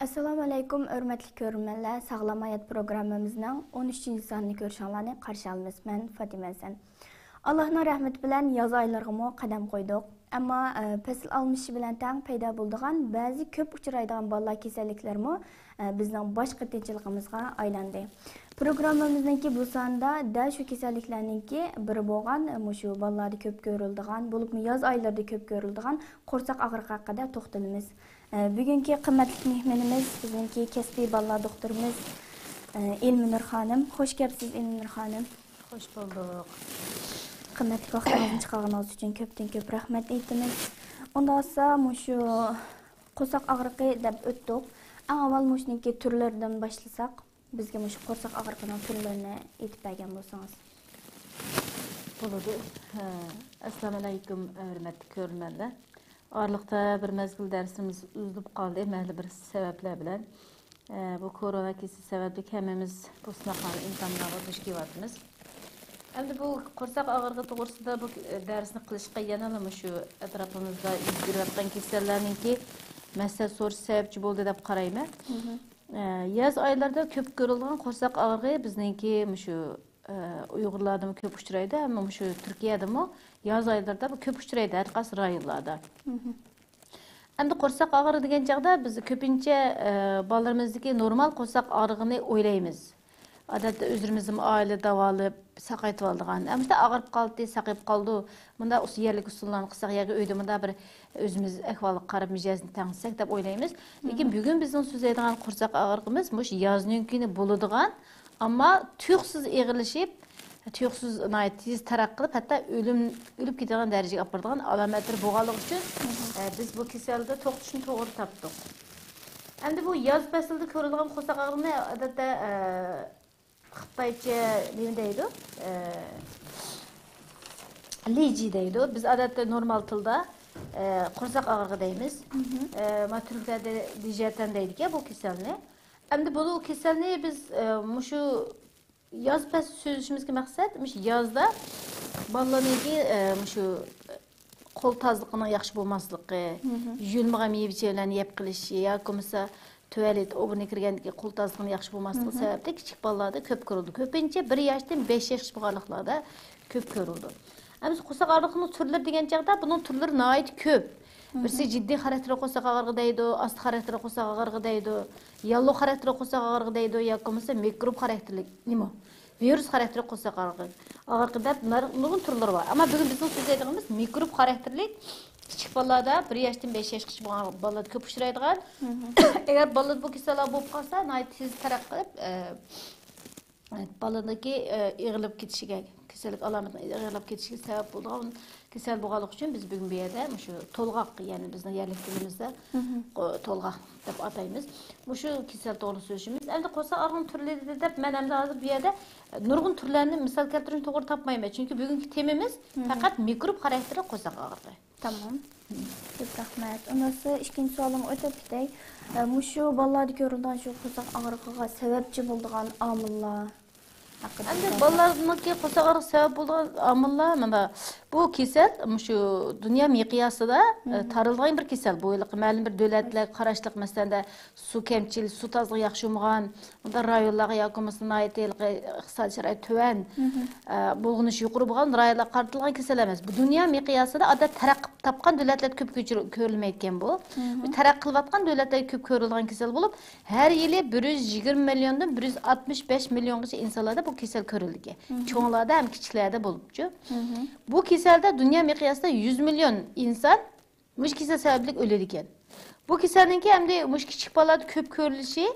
Assalamu alaykum, hörmətli görürmənlər. Sağlam Hayat proqramımızın 13-cü sanını görüşənlərini qarşı alırıq. Mən Fatimə Sən. Allah'ın rəhməti bilən yaz aylarına qədəm qoyduq. Amma fəsil almışı bilən təng peyda bulduğan bəzi köp uçuraydıgan balla keselliklərimi bizden baş qıtıcılığımızға aylandı. Proqramımızdaki bu sanda da şu keselliklərninki biri bolğan, şu ballada köp görüldüğən, bulubmu yaz aylarda köp görüldüğən qorsaq ağrığı haqqında toxtalımız. Bugünkü kıymetli mehmenimiz bizimki kesbi ballar doktorumuz İlminur Hanım. Hoş geldiniz İlminur Hanım. Hoş bulduk. Kıymetli vaxtınızın çıxağınız için köp rahmet etdiniz. Ondan sonra şu qorsaq ağrığı deb ötdük. Ən avval muşniki türlerden başlasak, bizge şu qorsaq ağrığının türlerini etib bergen bolsanız. Buludu. Assalamu alaykum hörmətli görürmənlər. Ağırlıqda bir mezgil dersimiz üzülüp kaldı. Məhli bir sebepler bilen. Bu korona kesi sebeplik hemimiz bu sınaqları imkanlarına duş kevatımız. Hem de bu qorsaq ağırlığı doğrusunda bu dersini kılışqa yanalım şu etrafımızda izgirvatkan kesellerninki mesele sorusu sebepçi boldu dep qarayman. Yaz aylarda köp görülgen qorsaq ağırlığı bizninki şu Uygurlarda mı köp uçuraydı ama şu Türkiye'de mi yaz aylarda bu köp uçuraydı her kas rayonlarda. Hem de qorsaq ağrı degen çağda biz köpünçe ballarımızdaki normal qorsaq ağrığını oylayımız. Adatda özümüzün aile davalı saqaytып aldığan. Ama işte ağırıp kaldı, saqayıp kaldı. Bunda o yerlik usullarını qısaq yağı öydü. Bunda bir özümüz ehvalı qarab mijazını tanısak dep oylayımız. Lekin bugün bizden söz edilen qorsaq ağrığımız muş yazınınkini buluduğan ama tüyüksüz eğrilişip, tüyüksüz tez tarak kılıp hatta ölüp giden dereceye apardığan alametleri boğalık için biz bu keselde toqtuşunu doğru tapdık. Hem de bu yaz fəsildə körülgen qorsaq ağrığını adətdə Xitayca neyindeydi? Lici deydi. Biz adətdə normal tilda qorsaq ağrığı deyimiz. Türklerde dijerten deydik ya bu keselini. Hem de bu keselini biz şu yaz pəs sözüşümüzki məqsəd yazda ballarınki şu qol tazlığının yaxşı bolmaslığı, yuyulmağa meyvəçələrini yep qilishi yoki bo'lmasa tuvalet obuna kirgandagi qol tazlığının yaxşı bolmaslığı sebepte kichik bolalarda köp görüldü. Köpince 1 yaşdan 5 yaş bolganlarda köp görüldü. Biz qorsaq ağrığının türleri degen çağda bunun türleri nayet köp. Birisi ciddi xarakteri qorsaq ağrığı deydi, ast xarakteri qorsaq ağrığı deydi, yallo xarakteri qorsaq ağrığı deydi, yoki bo'lmasa mikrop xarakterlik nima? Virus xarakteri qorsaq ağrığı. Ağrıqda bunların türleri var. Ama bugün bizim söz etdiğimiz mikrop xarakterlik kichik bolalarda 1 yaşdan 5 yaşgacha bo'lgan bolalar köp uchraydigan. Eğer bolalar bu kasallar bo'lib qolsa, tez taraqq qilib baladaki yığılıp ketişige, keselik alametine yığılıp ketişige sebep bo'lgan kesel bo'lganlik uchun biz bugün bir yerda şu tolgaq, yani bizning yerlik tilimizda tolgaq deb ataymiz. Şu kesel to'g'ri so'zimiz. Endi qo'rsa ağrı'nın türleri deb men endi hozir bu yerda nurg'un turlarini misal keltirishni to'g'ri topmayman. Çünkü bugünkü temimiz faqat mikrop xarakteri qo'rsa ağrığı. Tamam. Çok rahmet. Ondan sonra ikinci sualım ötüp gidey. Şu ballarda görüldüğün şu qorsaq ağrığına sebepçi bulduğun amillar. Endi bolalarniki qorsaq ağrığı sebep bo'lgan amillar mana bu kesel şu dünya miqyasida taralgan bir kesel. Bu ma'lum bir davlatlar qarashliq masalanda su kemchil, su tozligi yaxshi bo'lmagan, unda rayonlarga yoki bo'lmasa iqtisodiy sharoit tuvan, bo'lg'inishi yuqori bo'lgan rayonlarga qaratilgan kesel emas. Bu dünya miqyasida odat taraqqi topgan davlatlar ko'p ko'rilmayotgan bu. Bu taraqqi qilayotgan davlatlar ko'p ko'rilgan kesel bo'lib, har yili 120 milliondan 165 milliongacha insonlarda bu kesel ko'rildi. Cho'nglarda ham kichiklarda bo'libchi. Bu keselde dünya miqyasida 100 milyon insan muş kesel sebeplik ölür ekan. Bu keselninki hem de muş kichik bolalarda köp ko'rilishi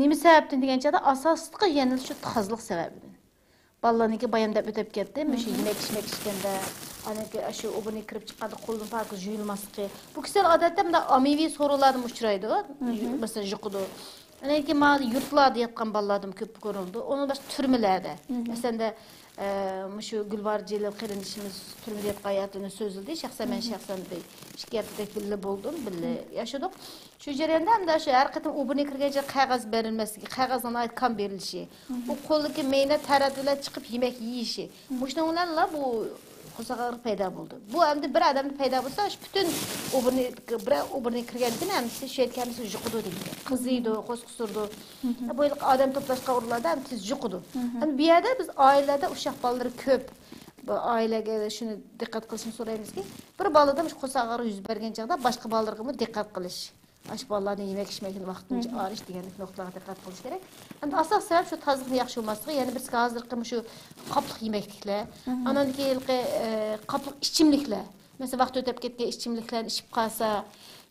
nima sababdan degan chaqda asosliqi yana shu tozliq sababidan. Bolalarniki bayan deb o'tib ketdi. Mush yemek ichganda anaki shu obuna kirib chiqadi, qo'lni farqi yuyilmasligi. Bu kesel odatda bunda ommaviy so'rovlarda uchraydi. Masalan, yuqudi. Anaki mal yurtlarda yatgan bolalardan köp ko'rildi. Onun başka türmelerde. Mesela şu Gülvar Celil qilindishimiz türmede yatgan hayatını sözüldü. Şahsen ben şahsen bir şikayetdek birli buldum, birli yaşadık. Şu jarayonda ham da şu har qatim obuna kirganda qog'oz berilmasligi, qog'ozdan ait kan berilishi, bu qo'ldagi meyna taraddilar chiqib yemek yeyishi. Mushunlar bu qo'saq og'riq paydo bo'ldi. Bu endi bir odamda paydo bo'lsa, butun o'birni kirgandan ham siz shu aytganimiz yuqidi deydi. Qiziydi, qo'squsirdi. Bu yil odam to'plashga uriladi, ham tez yuqidi. Endi bu yerda biz oilada uşaq bolalar ko'p. Bu ailəyə şunu diqqət qilishni so'raymizki, bir balada qo'saq og'riq yuz bergan chaqda boshqa bolalarga ham diqqət qilish. Aş bolalarning yemək içməkini vaqtincha arish degan nuqtalarga diqqət qilish kerak. Endi asos sabab shu tozlikni yaxshi bo'lmasligi, ya'ni biz hozirgi shu qopliq yeməkliklar, anandagi qopliq ichimliklar. Mesela vaqt o'tib ketgan ichimliklarni ichib qolsa,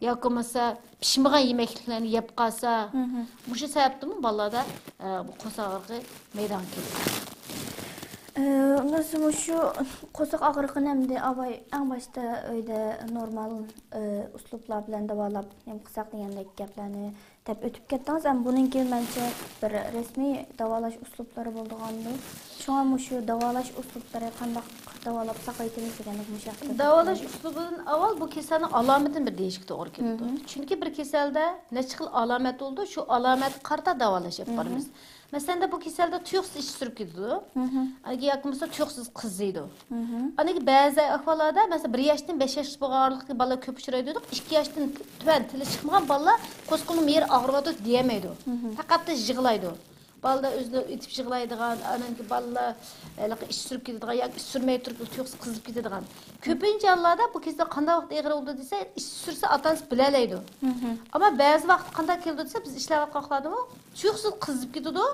yoki bo'lmasa pishmagan yeməkliklarni yeb qolsa, shu sababdimi bolalarda bu qo'saq og'rig'i maydonga keladi. Nasıl şu qo'saq og'riqini hamda avay eng boshda uyda normal uslublar bilan davolab, ham qilsaq degandek gaplarni deb o'tib ketdingiz. Ham buningki mencha bir rasmiy davolash uslublari bo'lgandir. Shunga shu davolash uslublari qanday davolab saqlaytimiz deganlik bu haqda. Davolash uslubidan avval bu kasalning alomatini bir deyishga to'g'ri keladi. Chunki bir kasalda necha xil alomat bo'ldi, shu alomat qarta davolashib boramiz. Mesela bu kaselde tüyoqsiz iş sürüp gidiyor. Hani yakınmışsa tüyoqsiz qiziydi. Hani bazı ahvallarda mesela 1 yaşdan 5 yaş bo'lganlik bala ko'p uchraydi. 2 yaşdan tuvan tili chiqmagan bala qo'sqilning yer og'riydi deyamaydi. Faqat yig'laydi. Balda o'zini etib yig'laydigan, ananki balla ish surib ketadigan yoki ish surmay turib tüyoqsiz qizib ketadigan. Ko'pincha hollarda bu kasal qanday vaqt og'ir bo'ldi desa, ish sursa atangiz bilalaydi. Ama bazı vaqt qanday keldi desa, biz ishlayotganlarni tüyoqsiz qizib ketadi.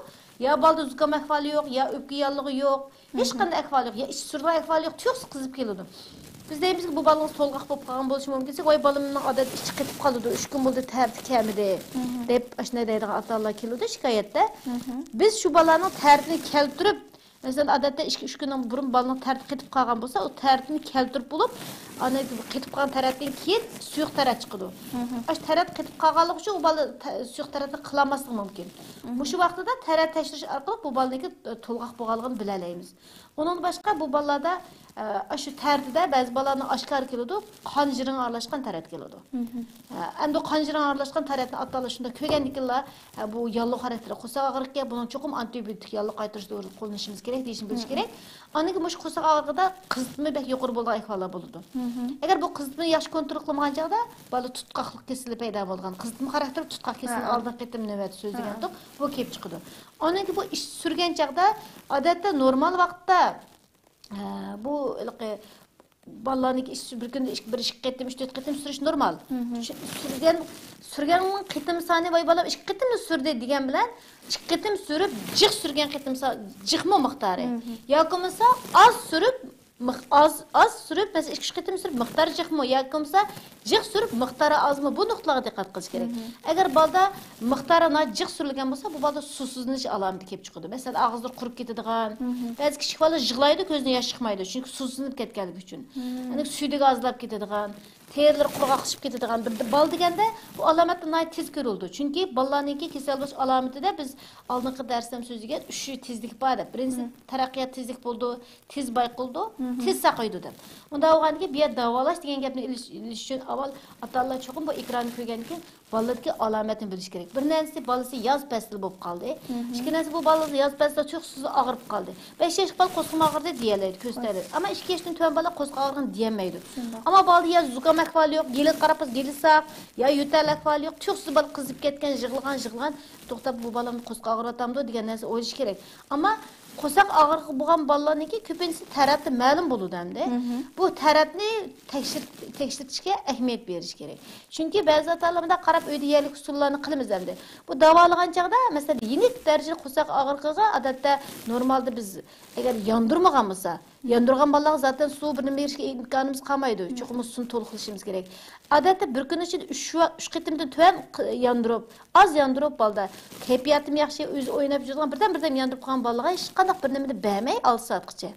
Ya balda zukam ahvoli yo'q, ya o'pka yallig'i yo'q, hech qanday ahvoli yo'q, ya ish surgan ahvoli yo'q, tüyoqsiz qizib keladi. Biz deymizki bu balığın solğaq bo'lib qolgan bo'lishi mumkin. Voy balamning odat ichi qetib qoldi, 3 kun bo'ldi tarti kamidi deb ashuna deydigan atalar keladi shikoyatda. Biz shu balaning tartini keltirib, mesela odatda 2-3 kundan burun balaning tarti qetib qolgan bo'lsa, o tartini keltirib bo'lib, ana qetib qolgan tarafdan keyin suyuq tarat chiqadi. Ash tarat qetib qolganligi uchun u bala suyuq taratni qilamasligi mumkin. Shu vaqtida tarat tashirish orqali bu balaning to'lg'aq bo'lganligini bilalaymiz. Onun başqa bu balada şu tərtide bəzi balalarning oshkor keladi, qon jiring aralashgan tarat keladi. Endi qon jiring aralashgan taratni atalar shunda ko'rgandikinlar bu yalliq xarakteri qo'saq og'riqqa buni cho'qim antibiotik yalliq qaytirish to'g'ri qo'llanishimiz kerak, deyishni bilish kerak. Aniki mush qo'saq og'riqida qizitma bek yuqori bo'lgan ahvollar bo'ladi. Agar bu qizitma yaxshi kontrol qilmagan chaqda bala tutqoqlik kasali paydo bo'lgan. Qizitma xarakteri tutqoq kasali oldin qitim navbat so'z degandik, bu kelib chiqadi. Aniki bu ish surgan chaqda odatda normal vaqtda bu balalarniki bir kunda 1-2 qitim 3-4 qitim surish normal. Surganning qitim soni voy balam 2 qitim surdi degan bilan 2 qitim surib jiq surgan qitim jiqmi miqdori yoki bo'lmasa az surib az surib mesela 2-3 qitim surib miqdori jiqmi yoki bo'lmasa jiq surib miqdori azmi bu nuqtalarga diqqat qilish kerak. Agar balda miqdori jiq surilgan bo'lsa, bu balda suvsizlanish alomati kelib chiqadi. Mesela og'izlar qurib ketadigan, ba'zi kichik bolalar yig'laydi, ko'zidan yosh chiqmaydi, chunki suvsizlanib ketganligi uchun. Ya'ni suydiga azlab ketadigan, terilar qurg'oqlashib ketadigan bir bal deganda bu alomatlar tez ko'rildi. Chunki bolalarningki kasal bo'lish alomatida biz oldingi darsda so'zlagan 3 tezlik bor deb. Birinchisi taraqqiyot tezlik bo'ldi, tez bayqildi, tez saqaydi deb. Unda o'g'anga bu yer davolash degan gapni ilish uchun avval atalar cho'qim bu ekronni ko'rgandan keyin bolalarga alomatini bilish kerak. Bir narsa bolasi yoz fasli bo'lib qoldi. Ikkinchisi bu bola yoz faslida cho'qsiz og'rib qoldi. 5 yosh bola qo'sqim og'ridi deyiladi, ko'rsatadi. Ammo 2 yoshdan tuvan bola qo'sqim og'rig'ini deyamaydi. Ammo bola ya zukam ahvoli yo'q, yili qarab gilsaq, ya yo'tal ahvoli yo'q, cho'qsiz bola qizib ketgan, yig'ilgan, to'xtab bu bolamni qo'sqim og'ritamdi degan narsa o'ylash kerak. Ammo qo'saq og'rig'i bo'lgan bolalarniki ko'pincha taratni ma'lum bo'ladi hamda. Bu taratni tekshirishga ahamiyat berish kerak. Chunki ba'zi otalarida qarab uyda yerlik usullarni qilamiz hamda. Bu davolagan chaqda, masalan, yenik darajada qo'saq og'rig'iga odatda normalda biz agar yondirmagan bo'lsa, yondirgan bolalar zaten suv bir nima berishga imkonimiz qolmaydi. Cho'qim suvni to'liq qilishimiz kerak. Odatda bir kun ichida 3 qitimdan tuvan yondirib, az yondirib bolda kayfiyatim yaxshi, o'zi o'ynab yurgan birdan yondirib qolgan bolalarga hech qanday bir nimani bermay 6 soatgacha.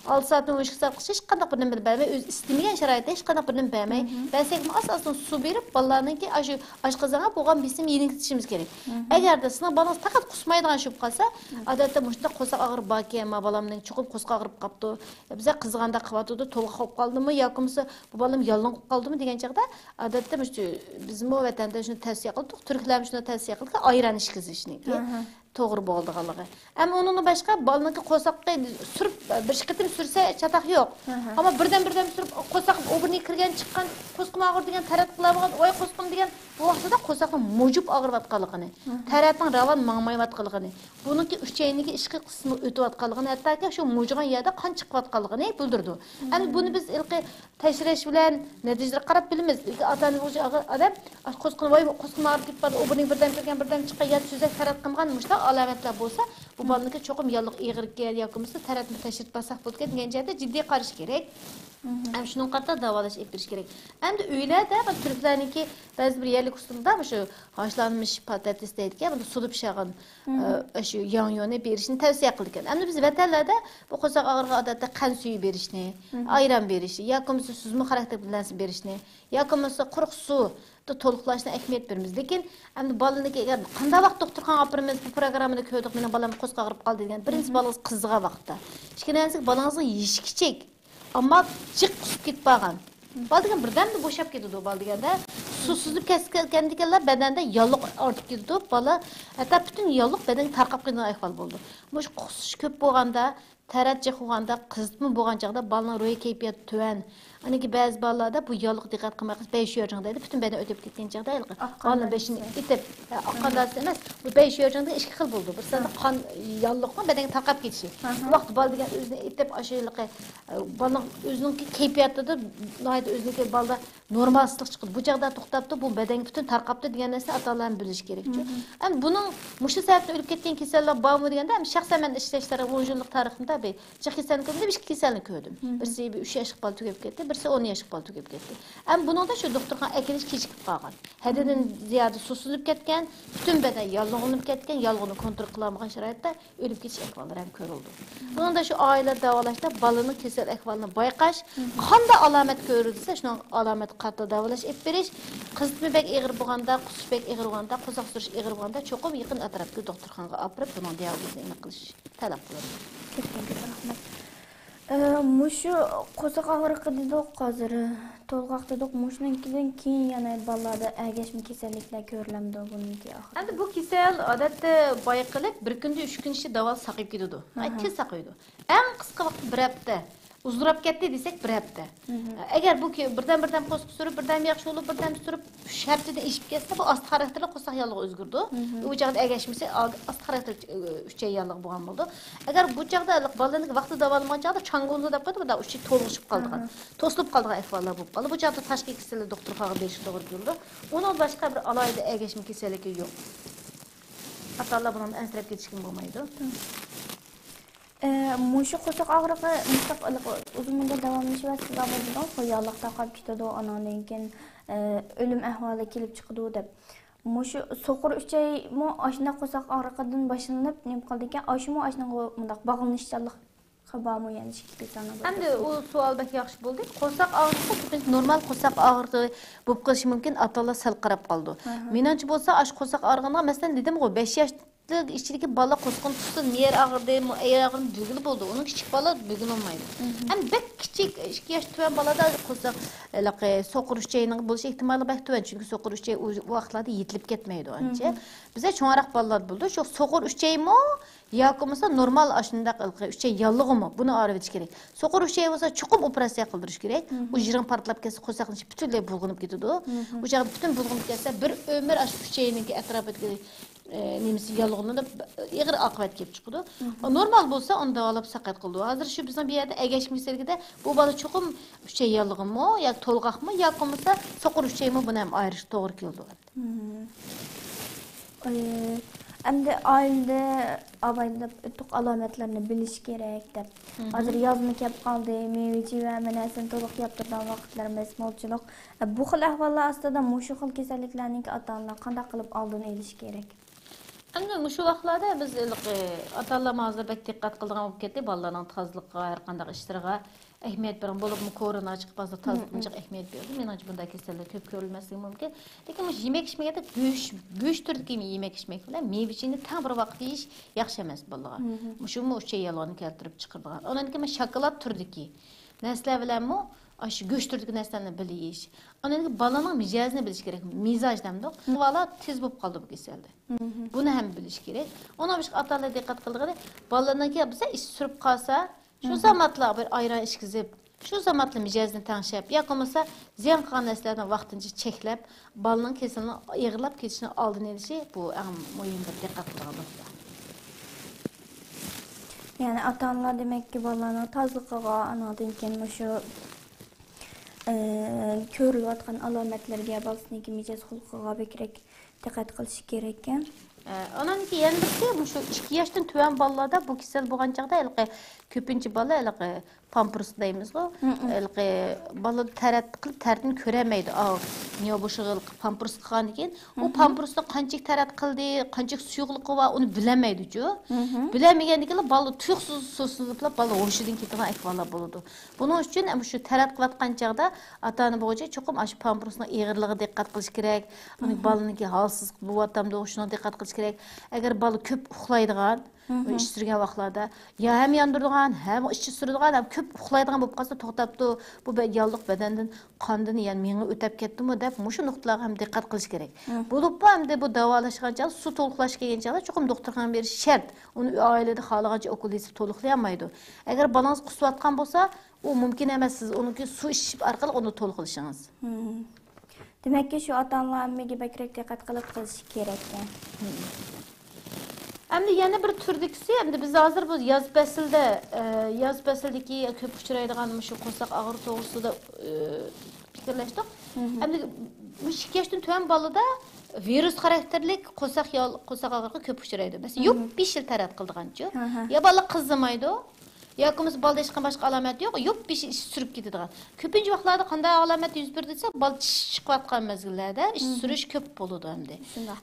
6 soatdan 12 soatgacha hech qanday bir nimani bermay, o'zi istamagan sharoitda hech qanday bir nima bermay, balki asosan suv berib bolalarningki shu oshqozonga bo'lgan besim yengiltishimiz kerak. Agarda sizning bolangiz faqat qusmaydigan shub qolsa, odatda mushunda qo'saq og'rib borki, ma bolamning cho'qim qo'saq og'rib qopti. Biza qizg'anda qilyotdi, to'liq qolib qoldimi yoki bo'lmasa bu bolam yolg'on qolib qoldimi degan chaqda odatda biz bu vatanda shuni tavsiya qildik, turklar shuni tavsiya qildik, ayron ishqizishni. to'g'ri bo'lganligi. Ama onun başqa balınki qo'saqqa surib bir shiqitim sursa chataq yo'q. Ama birden surib qo'saq o'birni kirgan chiqqan qo'sqim og'ir degan tarat qiladigan, oy qo'sqim degan bu vaqtida qo'saqning mujib og'irayotganligini, taratning ravon mangmayotganligini, buniki uchayiniki ishqi qismi o'tayotganligini, hattoki shu mujigan yerda qon chiqayotganligini bildirdi. Endi buni biz ilqi tashrish bilan natijalar qarab bilamiz. Ilqi odam qo'sqim og'ir deb bor, o'birning birdan kirgan birdan chiqqan yer so'zak tarat qilgan mushta alomatlar bo'lsa, bu balınki çoxum yalıq iğirlikka yokumsa taratni tashrit basak bo'lgan degan joyda jiddiy qarash kerak. Hem şunun qatta davalash etirish kerak. Endi uylarda bu turklarniki ba'zi bir yerlik usulda shu haşlanmış patates deydigan, buni sulup pishirgan shu yon-yoni berishni tavsiya qilgan. Endi biz vatanlarda bu qo'saq og'irga odatda qand suyi berishni, ayran berishni, yoki suzma xarakter bilan berishni, yoki quruq suv to'liqlashni ahamiyat beramiz. Lekin endi balaniki agar qanday vaqt doktorxonaga olib bu programmani ko'rdik, meni balam qo'sqa og'rib qoldi degan. Birinchi balangiz qizg'igan vaqtda. Ikkinchisi balangizni yeyish kichik, ammo jiq qusib ketib qolgan. Bal degan birdan bo'shab ketdi bal deganda susuzlik kesgandikanlar badanda yalliq ortib ketdi. Bala hatto butun yalliq badanga tarqab ketgan ahvol bo'ldi. Bu qusish ko'p bo'lganda, tarat jiqganda, qizitma bo'lgan chaqda balaning ruhiy kayfiyati tuvan. Aniki ba'zi balalarda bu yalliq diqqat qilmay qilib 5 yo'rjingda edi, butun badan o'tib ketgan chaqda qonni 5ni itib, oqqandas emas, bu 5 yo'rjingda ikki xil bo'ldi. Birsida qon yalliqni badanga tarqab ketishi. Bu vaqt bal degan o'zini itib ashiliqi balaning o'zining kayfiyatida noyat o'ziniki balda normallik chiqdi. Bu chaqda to'xtabdi, bu badanga butun tarqabdi degan narsa atalarni bilish kerak. Ham buning mushu sababdan o'lib ketgan kasallar bormi deganda, ham shaxsan men ishlashlari 10 yillik tariximda bir kasallik ko'rdim, ikki kasallik ko'rdim. Birisi 3 yoshlik bola tugab ketdi. Birisi 10 yoshlik bola tugab ketdi. Ham buningda shu doktorxona akilish kechikib qolgan. Haddidan ziyoda susuzlib ketgan, butun badan yallig'lanib ketgan, yallig'ini kontrol qila olmagan sharoitda o'lib ketish ahvollari ham ko'rildi. Buningda shu oila davolashda bolaning kasal ahvolini bayqash, qanday alomat ko'rilsa, shuni alomat qattiq davolash etib berish, qizitma bek ig'ir bo'lganda, qusish bek ig'ir bo'lganda, qo'saq surish ig'ir bo'lganda cho'qim yaqin atrofdagi doktorxonaga olib borib, buning diagnosini qilish talab qiladi. Rahmat. Mushu qo'saq og'riqi dedik hozir to'lg'oq dedik. Mushuninkidan keyin yana bolalarda ergashma kasalliklar ko'rilamdi buniki axir. Endi bu kasal odatda bayqilib bir kunda 3 kun ichida davo saqib ketadi. Tez saqaydi. Eng qisqa vaqt bir hafta. Uzrab ketdi desak bir hafta. Agar bu birdan qo'sq surib, birdan yaxshi bo'lib, birdan surib shartida ishib ketsa, bu ast xarakterli qo'saq yallig'i o'zgardi. Bu chaqda ergashmasa ast xarakter 3 yallig'i bo'lgan bo'ldi. Agar bu chaqda bolaning vaqti davolamagan chaqda changonda deb qo'ydi, bu uchi to'lg'ishib qolgan. To'silib qolgan ahvollar bo'lib qoldi. Bu chaqda tashqi kasallik doktorxonaga berish to'g'ri keldi. Uning boshqa bir alohida ergashma kasalligi yo'q. Atalar bundan ansirab ketishkin bo'lmaydi. Mushu qo'saq og'rig'i mustaqil uzun muddat davomlashib bo'ladigan qo'yalliqda qolib ketadi, andan keyin o'lim ahvoli kelib chiqadi deb. Mushu so'qir uchaymi oshna qo'saq og'rig'idan boshlanib nima qildi ekan, oshmi oshna bundaq bog'lanishchanlik xabarmi yani shikilsana. Endi u savol bak yaxshi bo'ldi. Qo'saq og'rig'i normal qo'saq og'rig'i bo'lib qolishi mumkin, atalar sal qarab qoldi. Menimcha bo'lsa, ash qo'saq og'rig'iga masalan dedim-ku 5 yosh içindeki bala qo'sqin tutsa, yer ağrıdı, ayar ağrıdı, bügülü oldu. Onun küçük bala bügül olmaydı. Hem bek küçük, 2 yaş tüven balada qo'saq so'qir uchayning bo'lish ehtimoli bak tüven. Çünkü so'qir uchay o vaqtlarda yetilib ketmaydi ancha. Bize cho'nroq balalar bo'ldi. Shu so'qir uchaymi yoki bo'lmasa normal ashunda uchay yallig'imi? Buni o'rganish kerak. So'qir uchay bo'lsa chuqur operatsiya qildirish kerak. U jiring portlab ketsa qo'saqning butunlay bulg'anib ketadi. Bu joyda butun bulg'anib ketsa bir umr ash uchayninki atrofidagi nemisi yallig'ini da ig'ir oqibat kelib chiqadi. Normal bo'lsa uni davolab saqat qildi. Hozir shu bizning bu yerda ergashma kasalligida bu bola cho'qim uchay yallig'imi yoki to'lg'oqmi yoki bo'lmasa so'qir uchaymi buni ham ayirish to'g'ri keldi. Endi oilada avaylab o'tib alomatlarni bilish kerak deb. Hozir yozma kelib qoldi, meva va manasini to'liq yeb turgan vaqtlarimiz molchilik. Bu xil ahvollar ostida mushu xil kasalliklarning ota-onalar qanday qilib oldini olish kerak? Endi shu vaqtlarda biz ota-onalar hozir bek diqqat qilgan bo'lib ketdi, bolalarning tozaliqqa, har qanday ishlariga ahamiyat bering. Bo'lib korona chiqib qolsa tozaliqqa ahamiyat berdi. Menimcha bunday kasallik ko'p ko'rilmasligi mumkin. Lekin bu yemek ichmaganda go'sht turdagi yemek ichmak bilan meva-chini tam bir vaqt yeyish yaxshi emas bolalarga. Shumi o'sha yalonni keltirib chiqargan. Ondan keyin shokolad turdagi narsalar bilanmi aşı göçtürdük neslerini biliyiş. Onun balanın mizajını biliş gerek. Mizaj demdik. Valla tez bulup kaldı bu keselde. Bunu hem biliş gerek. Ona bir atalar dikkat kıldığı balanın ki bize iş sürüp kalsa şu zamatla bir ayran işkizip şu zamatla mizajını tanışıp yakılmasa ziyan kalan neslerden vaxtınca çeklep balının kesilini yığılap geçişini aldın edişi bu en mühim bir dikkat kıldığı. Yani ata-analar demek ki balalarına tazlıqağa, anadan keyin şu ko'rilib atgan alomatlarga balasının ki mijoz xulqiga bekrek diqqat qilish kerak ekan. Ondan ki yani bir şu 2 yaştan tüven balalarda bu kisel bo'lgan chaqda ko'pincha bala pampers deymiz o. Bala tarat qilib tartini ko'ramaydi. Ne bu şığıl pampers qilgan ekan, o pampersni qanchalik tarat qildi, qanchalik suyuqligi va uni bilmaydi-ku. Bilmagandan bala tuyuqsiz suvsizlab bala hoshidan ketgan ahvollar bo'ladi. Buning uchun shu tarat qilayotgan chaqda ota-ona bo'yicha cho'qim shu pampersning ig'irligiga diqqat qilish kerak. Uni balaniki halsiz bo'layotganda shuna diqqat qilish kerak. Agar bala ko'p uxlaydigan ish sürgen vaqtlarda ya hem yandırdıgan hem işçi sürüdügan hem köp uxlaydigan bo'lib qolsa to'xtabdi bu yalliq badandan qondini yani menga o'tib ketdimi deb mushu nuqtalarga ham diqqat qilish kerak. Bo'lib hamda bu davolashgancha su to'liqlash kelgancha cho'qim doktorxonaga berish shart. Uni oilada xohlagancha okulist to'liqlayolmaydi. Agar balangiz qusayotgan bo'lsa, u mumkin emas siz uniki su ichib orqali uni to'liqlashingiz. Demak ki şu ata-analar hammaga bakrak diqqat qilib qilish kerak ekan. Hem yana bir türdükisi hem de biz hazır bu yaz fasildeki köp uçuraydigan şu qo'saq ağır to'g'risida fikrlashdik. Hem de bu 2 yaşdan tüven balıda virus karakterlik qo'saq ağırlığı köp uçuraydi. Mesela yok 5 yıl tarat qildigancha. Ya bala qizimaydi. Yakımız balda hiç başka alamet yok. Yok bir şey sürüp gidiyor. Köpüncü vaxtlarda qanday alamet yüz berdi desa, bal chiqayotgan mezgillarda ish surish ko'p bo'ladi endi.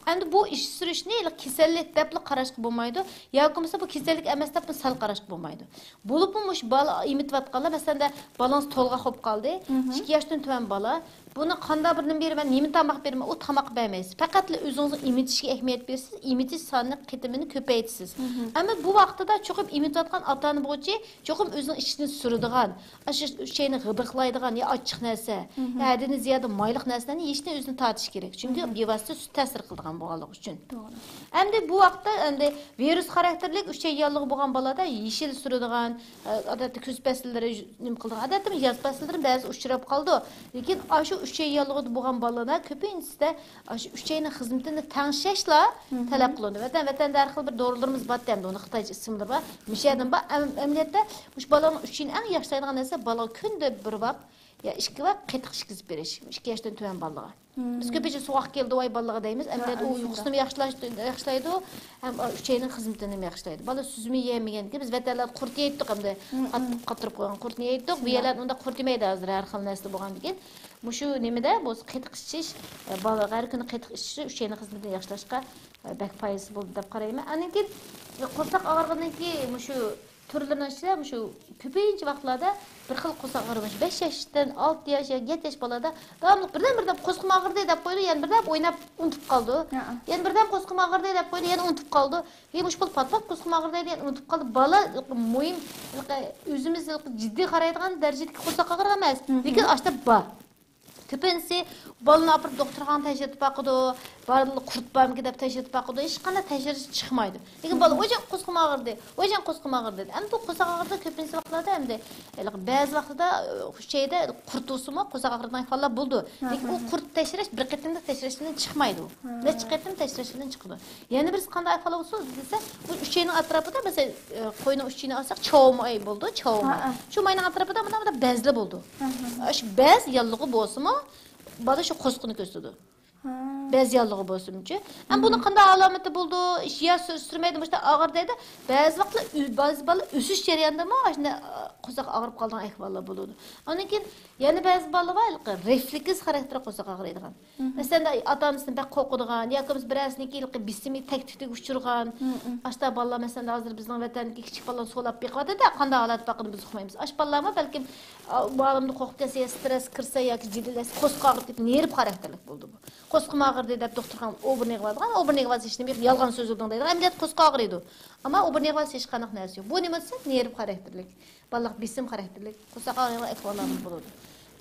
Endi bu ish surish ne kasallik deb qarashga bo'lmaydi. Yoki bu kasallik emas deb sal qarashga bo'lmaydi. Bo'libmush bala imitvatganlar, masalan, balans to'lg'a xo'p qoldi. 2 yoshdan tuvan bala buni qanday birdan beraman, nima tamoq beraman, u tamoq bermaysiz. Faqat o'zingizni imitishga ahamiyat bersiz, imitish sonini qitimini ko'paytirsiz. Ammo bu vaqtida cho'qib imitayotgan ota-ona bo'yicha cho'qim o'zining ishini suradigan, shu şeyni g'idiqlaydigan ya ochiq narsa, hadini ziyoda mayliq narsalarni yeyishni o'zini tortish kerak. Chunki bevosita sut ta'sir qiladigan bo'lganligi uchun. To'g'ri. Endi bu vaqtda endi virus xarakterlik 3 yillik bo'lgan bolada yeshil suradigan, odatda kuz fasllari nima qildigan, odatda yoz fasllari ba'zi uchrab qoldi. Lekin shu 3 yillik bo'lgan bolalar ko'pincha shu 3 yilning xizmatini tanishashla talab qilindi. Vatanda har xil bir dorilarimiz bor endi, uni xitoycha ismlari bor. Mishadan bor. Amaliyotda ush balaning uchun eng yaxshilaydigan narsa bala kunda bir vaqt ya 2 vaqt qatiq ishkizib berish. 2 yoshdan tuvan balaga. Biz ko'pincha sovuq keldi voy balaga deymiz. Amaliyotda u uyqusini yaxshilaydi, ham 3 yilning xizmatini yaxshilaydi. Bala suzmi yemaganki biz vatanlar qurt yeydik hamda qatirib qo'ygan qurtni yeydik. Bu yerlar unda qurt yemaydi hozir har xil narsa bo'lgandan. Mushu nimada bu qatiq ishish, balaga har kuni qatiq ishishi 3 yilning xizmatini yaxshilashga bak foiz bo'ldi deb qarayman. Aniki qo'saq og'irligidan mushu türlerden işte şu köpeğinci vaxtlarda bir xil qo'saq ağrımış. 5 yaşdan 6 yaş, 7 yaş balada davamlı birden qo'sqim ağrıdı deb qo'ydi, yani birden oynab unutib qoldi. Yani birden qo'sqim ağrıdı deb qo'ydi, yani unutib qoldi. Yemuş bol patpat qo'sqim ağrıdı deb unutib qoldi. Bala muhim o'zimiz jiddiy qaraydigan darajadagi qo'saq ağrı emas. Lekin ashta bor. Köpensi balını apırıp doktorxana təşhirət baxıdı, barlı qurt barmı deb təşhirət baxıdı, heç qanday təşhir çıxmaydı. Lekin bala ocan qo'sqim ağrıdı, ocan qo'sqim ağrıdı. Endi bu qo'saq ağrıda köpensi vaqtlarda endi bəzi vaqtda şeydə qurt usuma qo'saq ağrıdan falan buldu. Lekin o qurt təşhirəş bir qətimdə təşhirəşindən çıxmaydı o. Neç qətim təşhirəşindən çıxdı. Yəni biz qanday falan olsa desə, bu üçeynin ətrafında məsəl qoyunun üçeyini alsaq çoğumay buldu, çoğumay. Çoğumayın ətrafında bunda bəzli buldu. Şu bəz yallığı bolsunmu bana şu qo'sqini ko'rsatdi. Bəzi yallığı bo'lsinchi. Ham buni qanday alomati bo'ldi? Ya sürməydi, işte ağır dedi. Bəzi vaqtlar bəzi bala o'sish jarayonidami shunda qo'saq ağrib qolgan ahvollar bo'ladi. Ondan keyin yana bəzi bala var, refleks xarakter qo'saq ağrıydigan. Masalan, ota-onasini bak qo'rqadigan, yoki biz birasniki bismi taktikda uchirgan. Ashta balalar masalan hozir bizning vatandagi kichik balalar so'lab beqiyotda qanday holat baqini biz uqmaymiz. Ash balalarmi balkim bolamni qo'rqib kelsa, stress kirsa yoki jiddiylash qo'saq ağrib ketib, nerv xarakterlik bo'ldi bu. Qo'sqim ağrıdı deb doktorxona obirni qiladigan, obirni qilsa hech nima yolg'on so'z o'lding deydi. Amaliyot qo'saq ağrıydı. Ama obirni qilsa hech qanday narsa yo'q. Bu nima desa nerv xarakterlik, baliq bisim xarakterlik, qo'saq ağrıgan ahvollar bo'ladi.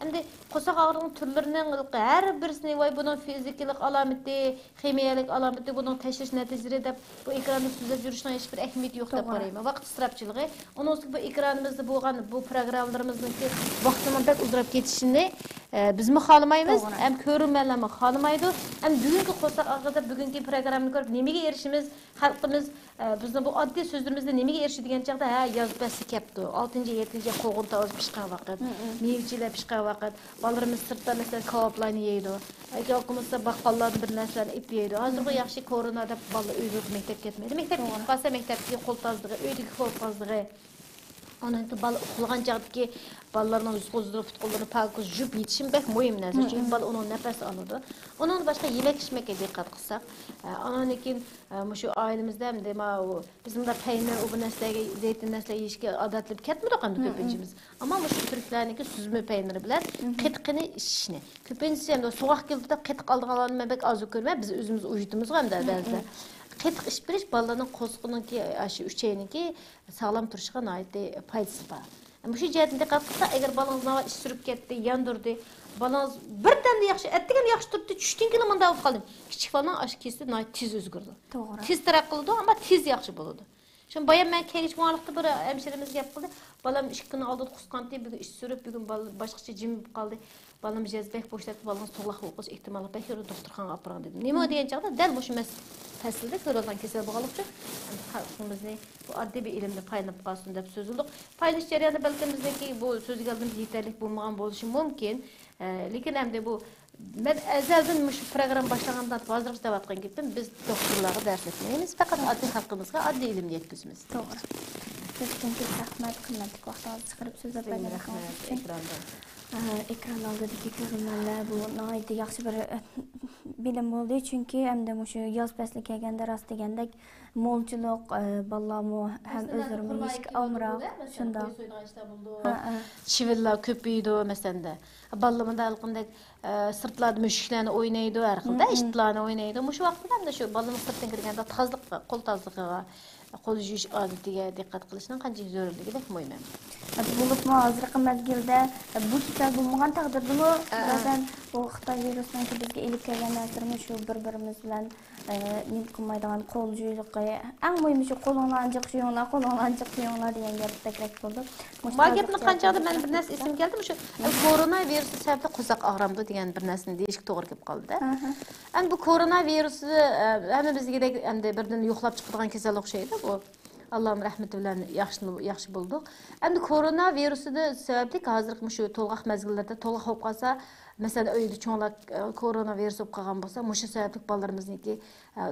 Endi qo'saq og'rig'ining turlarining har birisini voy buning fizikalik alomati, ximiyalik alomati, buning tashxis natijalari deb bu ekranda so'zlab yurishning hech bir ahamiyati yo'q deb qarayman. Vaqt isrofchiligi, uning bu ekranimizda bo'lgan bu programmalarimizningki vaqtini bak uzrab ketishini bizmi xohlamaymiz, ham ko'rmanlarmi xohlamaydi. Ham bugungi qo'saq og'rig'ida bugungi programmani ko'rib nimaga erishimiz, xalqimiz bizni bu oddiy so'zlarimizda nimaga erishadigan chaqda ha yozib basi kepti. 6-7 qo'g'in to'z pishgan vaqt, mevchilar pishgan vaqt, bolalarimiz sirtda mesela kavaplarni yeydi. Yo'qmasa baqqallardan bir narsalarni ip yeydi. Hozirgi yaxshi korona deb bolalar uyga maktabga ketmaydi. Maktabga qolsa maktabga qo'l tozligi, uydagi qo'l tozligi. Onun bal uxlagan chaqdagi balalarning yuz-qo'zini, putqo'llarini pokuz yuvib yetishim bek muhim narsa. Chunki bala uning nafas oladi. Onun boshqa yemek ishmakka diqqat qilsak, lekin shu oilamizda ham bizimda peynir, u narsaga, zeytin narsalar yeyishga odatlab ketmadi qanday ko'pinchimiz. Ammo shu turklarniki suzma peyniri bilan qitiqini ishishni. Ko'pinchisi ham so'g'aq keldi deb qitiq oldiganlarni men bek ozu ko'rmay, biz o'zimiz uyitimizga ham ba'zida qetiq ish berish bolalarning qo'sqininki shu uchayninki sog'lom turishiga nihoyatda foydasi bor. Shu jihatdan diqqat qilsa, agar bolangiz navbat ish surib ketdi, yondirdi, bolangiz birdan yaxshi, atdigan yaxshi turibdi, tushdan keyin menda bo'lib qoldim. Kichik bolaning ash kesi nihoyat tez o'zgardi. To'g'ri. Tez taraq qildi, ammo tez yaxshi bo'ladi. Şimdi bayan ben kegich muhallıkta bir hemşerimiz yapıldı. Balam 2 gün aldı kuskandı, bugün iş sürüp, bugün başkaça cim kaldı. Balam cezbek boşlattı, balam soğlaq olqız ihtimalı pek yürü doktorxana aparan dedim. Nima deyen çağda del bu şu fəsildə körülən kesel bağlıqçı. Xalqımızı bu addi bir ilimde paylanıp qalsın deb sözüldük. Paylaş jarayonida belkimizdeki bu sözü aldığımız yeterlik bulmağın boluşu mümkün. Lekin hem de bu ben ezelden şu program başlanğandan hazırlık devatqan gittim. Biz doktorlara ders etmeyimiz. Fakat adli halkımızga adli ilim yetkizimiz. Doğru. Biz çünkü rahmet kıymetli vaxtınızı çıkarıp söz etmeden ekranda. Ekran aldığındaki görünmeler bu naydı yaxşı bir bilim oldu. Çünkü hem de şu yaz faslı kelgende rast degandek molchilik ballamı hem özürümü hiç almırak şunda. Çivilla köpüydü mesela. Ballamı da alqındek sırtlarda müşüklerini oynaydı her xilda, işitlarını oynaydı. Şu vaqtda hem de şu ballamı sırtdan kirgende tazlık, qo'l tazlıqıga, qo'l yuyish odatiga diqqat qilishning qanchalik zarurligini muhim. Bulupmu hazırkı mezgilde bu kisel bulmagan taqdirdimi zaten bu Xitoy virusunun ki bizge elip kelgen narsalarımız şu bir-birimiz bilen nil kılmaydigan qo'l juyliqi eng muhimi şu qo'linglarni jiqsiyonglar degan gap takror bo'ldi. Bu gapni qanchalik men bir narsa esim keldi, şu koronavirus sababli qo'saq og'ramdi degan bir narsani deyishga to'g'ri kelib qoldi-da. Endi bu koronavirusni hammamizga endi birdan yo'qlab chiqadigan kasal o'xshaydi bu. Allah'ım rahmeti bilen yaxşı bulduk. Endi koronavirusida sababli hozirgi shu to'lg'aq mezgillarda to'lg'aq bo'lib qolsa, mesela uyda cho'nglar koronavirus bo'lib qolgan bo'lsa, shu sababli bolalarimizniki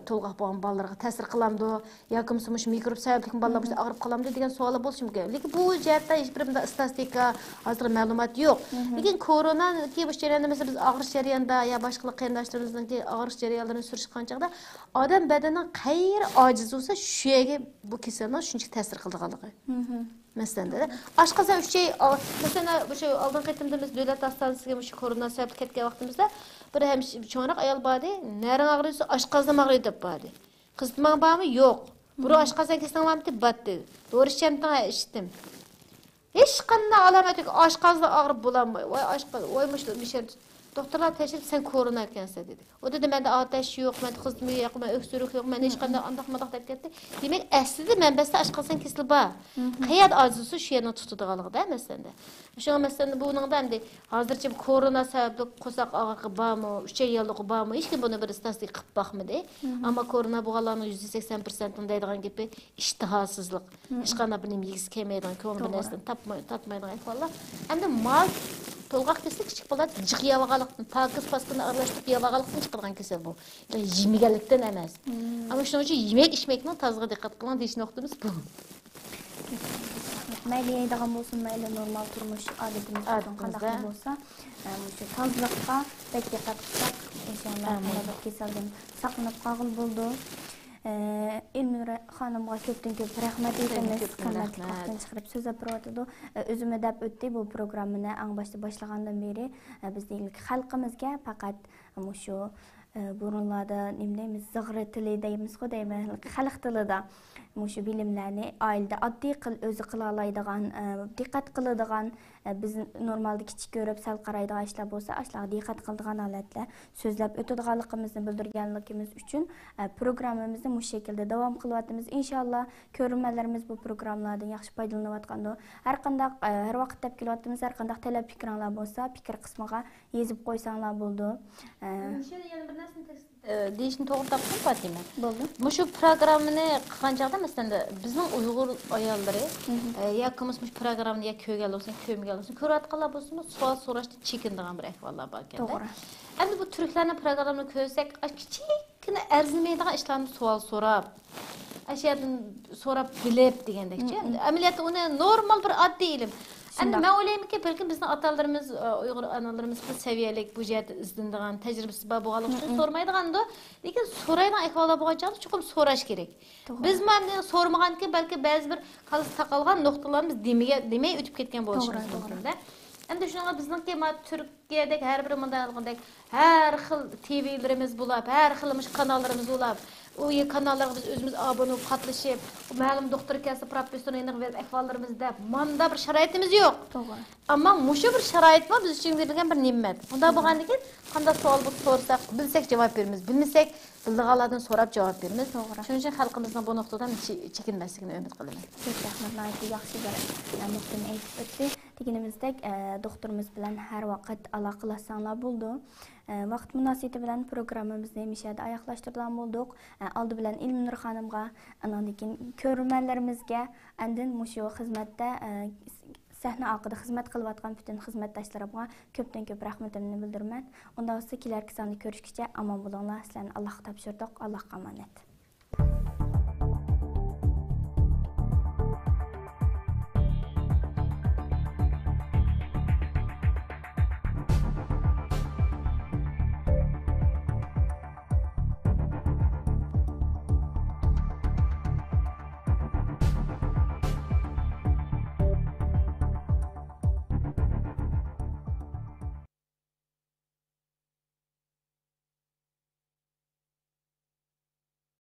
to'lg'aq bo'lgan bolalarga ta'sir qilamdi yoki shu mikrob sababli bolalar og'rib qolamdi degan savollar bo'lishi mumkin. Lekin bu jihatda hech bir statistika, hozir ma'lumot yo'q. Lekin koronaki bu jarayonda mesela biz og'rish jarayonida yo boshqa qarindoshlarimizniki og'rish jarayonlarini surishgan chaqda odam badanining qayeri ojiz bo'lsa, shu yerga bu kasallik shuncha ta'sir qildiganligi. Mesela aşqazan 3 şey mesela şu aldığın qaytimda biz davlat hastanasiga şu korona sababli ketgan vaqtimizda bir hem cho'nroq ayol bordi, naring og'riysa aşqazan og'riydi deb bordi. Qizman bormi? Yo'q. Buru aşqazan kesilganmi deb batdi. Doğrushchamdan eshitdim. Hech qanday alomat yo'q, aşqazan og'rib bo'lanmay. Voy aşqazan, voymush misher doktorlar teşhis sen korona ekansan dedi. O dedi mende ateş yok, mende kızmı yok, mende öksürük yok, mende hiç qanday andaqmadaq deb ketdi. Demek aslida manbasida aşqazan kesilib bor. Qayat azusu şu yerni tutadiganligi da mesela. Şu mesela bunun da endi hozircha korona sababli qo'saq og'rig'i bormi, 3 yillik bormi, hech kim buni bir statistik qilib baxmadi. Ammo korona bo'lganlarning %80% deydigan gapi ishtihosizlik. Hech qanday bir nima yegiz kelmaydigan, ko'ngil narsani topmaydigan ahvollar. Endi mal to'lg'aq keslik kichik bola jiq yavag'alikdan, pakiz paskini aralashtirib yavag'alikdan chiqargan kasal bu. Yani yemeganlikdan emas. Ammo shuning uchun yemek ichmakning tozga diqqat qiling deyish nuqtamiz bu. Mayli yeydigan bo'lsin, mayli normal turmush odatimiz qanday bo'lsa, shu tozliqqa bek diqqat qilsak, inshaalloh bu kasaldan saqlanib qolgan bo'ldi. Elmira xonimga ko'p rahmat aytamiz. Qanday vaqtdan chiqarib so'z berdi. O'zimni deb o'tdi bu programmani eng boshda boshlagandan beri bizning xalqimizga faqat shu burunlarda nima deymiz, zig'ri tili deymiz-ku deyman, xalq tilida shu bilimlarni oilada oddiy o'zi qila oladigan, diqqat qiladigan biz normalde kichik ko'rib sal qaraydigan ishlar bo'lsa, ashlarga diqqat qiladigan holatlar so'zlab o'tadiganligimizni bildirganligimiz uchun programmamizni bu şekilde davom qilyapmiz. Inshaalloh ko'rganlarimiz bu programmalardan yaxshi foydalanayotganda, har qanday har vaqt deb kelyapmiz, har qanday talab fikringlar bo'lsa, fikr qismiga yozib qo'ysanglar bo'ldi. Şöyle yana bir narsani deyishni to'g'ri topdim Fatima. Bo'ldi. Shu programmani qilgan chog'da masalan bizning Uyg'ur ayollari yoki shu programmani ya ko'rgan bo'lsin, ko'rmagan bo'lsin, ko'rayotganlar bo'lsin, savol so'rashda chekinadigan bir ahvollar bor ekan. To'g'ri. Endi bu turklarning programmani ko'rsak, kichikgina arzimaydigan ishlarni savol so'rab, ashyadan so'rab bilib degandekchi. Amaliyotda uni normal bir oddiy ilm. Endi men o'ylaymanki, balki bizning otalarimiz, Uyg'ur analarimiz bu saviyalik, bu jihatda izlanadigan, tajribasi bor bo'lganligi uchun so'rmaydiganda, lekin so'raydigan ahvollar bo'lgancha chuqur so'rash kerak. Biz mana so'rmaganki, balki ba'zi bir qaltis taqalgan nuqtalarimiz demay o'tib ketgan bo'lishimiz mumkin-da. Endi shunga bizningki Turkiyadek har bir mundaqdek har xil TV'lerimiz bo'lib, har xil kanallarimiz bo'lib, o kanallarga biz özümüz abone olup katlaşıp, ma'lum doktor kelsa professorning verib ahvollarimizda manda bir sharoitimiz yo'q. To'g'ri. Ammo mushu bir sharoit bor, biz uchun berilgan bir ne'mat. Unda bo'lgandan keyin qanday savol bo'lsa so'rasak, bilsak javob beramiz, bilmasak bildiganlardan so'rab javob beramiz. Shuning uchun xalqimizning bu nuqtadan chekinmasligini umid qilaman. Çok rahmat, yaxshi bir nuqtani aytib o'tdi. Deganimizdek, doktorimiz bilan har vaqt aloqalashsanglar bo'ldi. Vaqt munosabati bilan programmamizni mishada oyoqlashtirgan bo'ldik. Oldi bilan Ilminur xonimga, andan keyin ko'rmanlarimizga, andin mushu xizmatda sahna orqada xizmat qilayotgan bütün xizmatdoshlarimga ko'pdan ko'p rahmatimni bildiraman. Undan keyin kelarki sonda ko'rishguncha omon bo'linglar. Sizlarni Allohga topshirdik. Allohga omonat.